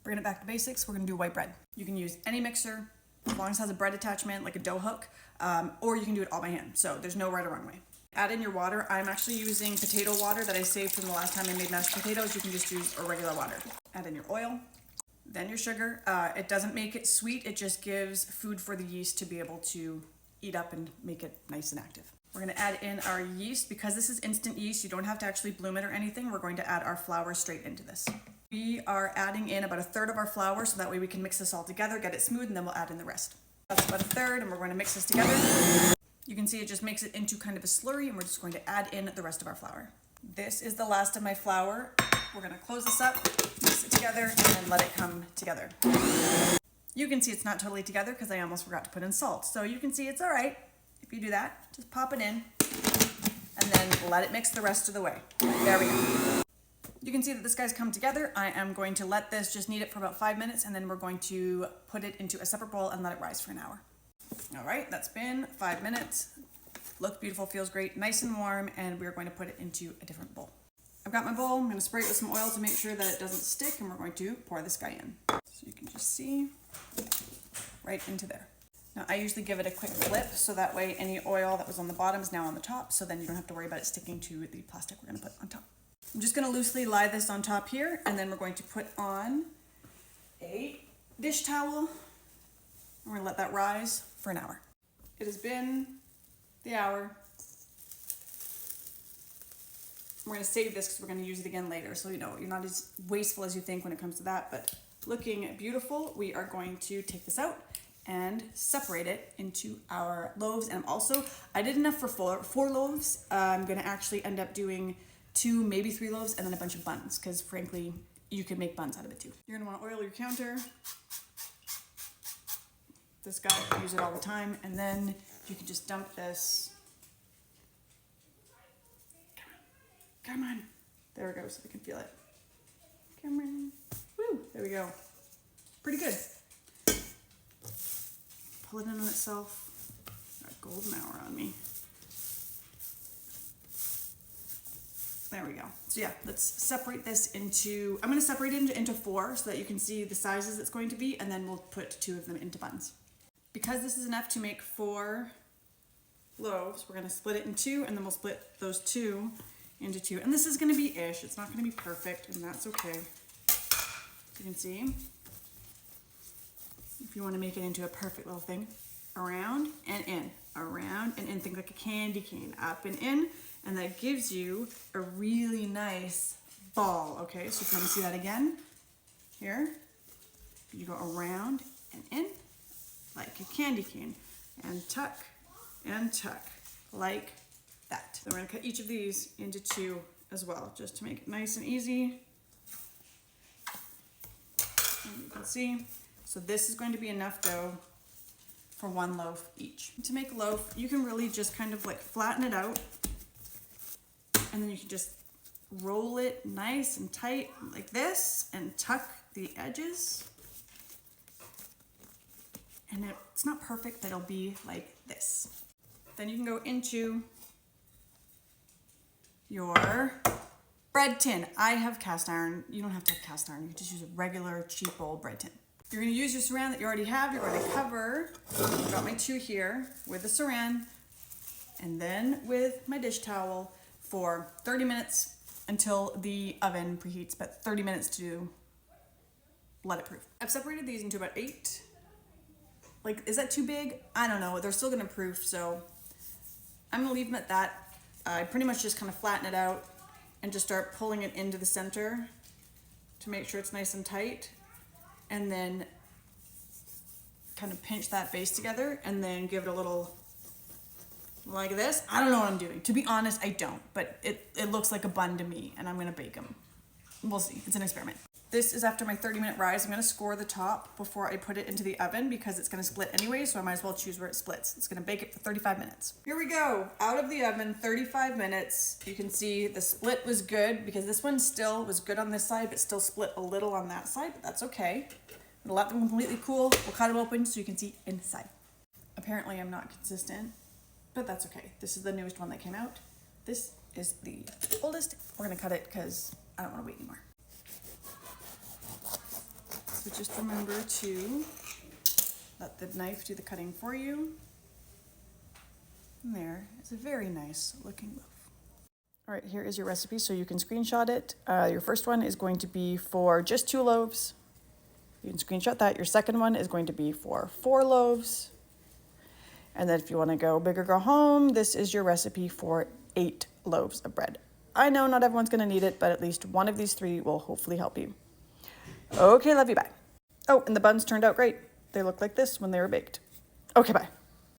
Bringing it back to basics, we're gonna do white bread. You can use any mixer, as long as it has a bread attachment, like a dough hook, or you can do it all by hand. So there's no right or wrong way. Add in your water. I'm actually using potato water that I saved from the last time I made mashed potatoes. You can just use a regular water. Add in your oil, then your sugar. It doesn't make it sweet, it just gives food for the yeast to be able to eat up and make it nice and active. We're gonna add in our yeast. Because this is instant yeast, you don't have to actually bloom it or anything. We're going to add our flour straight into this. We are adding in about 1/3 of our flour, so that way we can mix this all together, get it smooth, and then we'll add in the rest. That's about 1/3, and we're going to mix this together. You can see it just makes it into kind of a slurry, and we're just going to add in the rest of our flour. This is the last of my flour. We're gonna close this up, mix it together, and then let it come together. You can see it's not totally together because I almost forgot to put in salt. So you can see it's all right if you do that. Just pop it in, and then let it mix the rest of the way. There we go. You can see that this guy's come together. I am going to let this just knead it for about 5 minutes, and then we're going to put it into a separate bowl and let it rise for an hour. All right, that's been 5 minutes. Looks beautiful, feels great, nice and warm, and we're going to put it into a different bowl. I've got my bowl. I'm going to spray it with some oil to make sure that it doesn't stick, and we're going to pour this guy in. So you can just see right into there. Now I usually give it a quick flip so that way any oil that was on the bottom is now on the top, so then you don't have to worry about it sticking to the plastic we're going to put on top. I'm just going to loosely lie this on top here, and then we're going to put on a dish towel. We're going to let that rise for an hour. It has been the hour. We're going to save this because we're going to use it again later, so you know you're not as wasteful as you think when it comes to that, but looking beautiful. We are going to take this out and separate it into our loaves. And also, I did enough for four loaves. I'm going to actually end up doing 2, maybe 3 loaves, and then a bunch of buns, because frankly, you can make buns out of it too. You're gonna wanna oil your counter. This guy, I use it all the time, and then you can just dump this. Come on. There we go, so we can feel it. Come on. Woo, there we go. Pretty good. Pull it in on itself. Got a golden hour on me. There we go. So yeah, let's separate this into, I'm going to separate it into 4 so that you can see the sizes it's going to be, and then we'll put 2 of them into buns. Because this is enough to make 4 loaves, we're going to split it in 2, and then we'll split those 2 into 2. And this is going to be ish. It's not going to be perfect, and that's okay. You can see, if you want to make it into a perfect little thing, around and in, think like a candy cane, up and in. And that gives you a really nice ball, okay? So if you want to see that again, here, you go around and in, like a candy cane, and tuck, like that. So we're gonna cut each of these into 2 as well, just to make it nice and easy. And you can see, so this is going to be enough dough for 1 loaf each. To make a loaf, you can really just kind of like flatten it out, and then you can just roll it nice and tight like this and tuck the edges. And it's not perfect, but it'll be like this. Then you can go into your bread tin. I have cast iron. You don't have to have cast iron. You can just use a regular cheap old bread tin. You're gonna use your saran that you already have. You're going to cover, I've got my 2 here, with the saran, and then with my dish towel, for 30 minutes until the oven preheats, but 30 minutes to let it proof. I've separated these into about 8. Like, is that too big? I don't know. They're still gonna proof, so I'm gonna leave them at that. I pretty much just kind of flatten it out and just start pulling it into the center to make sure it's nice and tight, and then kind of pinch that base together and then give it a little like this. I don't know what I'm doing. To be honest, I don't, but it looks like a bun to me, and I'm gonna bake them. We'll see, it's an experiment. This is after my 30-minute rise. I'm gonna score the top before I put it into the oven because it's gonna split anyway, so I might as well choose where it splits. It's gonna bake it for 35 minutes. Here we go, out of the oven, 35 minutes. You can see the split was good because this one still was good on this side, but still split a little on that side, but that's okay. We'll let them completely cool. We'll cut them open so you can see inside. Apparently I'm not consistent, but that's okay. This is the newest one that came out. This is the oldest. We're gonna cut it because I don't wanna wait anymore. So just remember to let the knife do the cutting for you. And there is a very nice looking loaf. All right, here is your recipe so you can screenshot it. Your first one is going to be for just 2 loaves. You can screenshot that. Your second one is going to be for 4 loaves. And then if you want to go big or go home, this is your recipe for 8 loaves of bread. I know not everyone's going to need it, but at least one of these 3 will hopefully help you. Okay, love you, bye. Oh, and the buns turned out great. They look like this when they were baked. Okay, bye.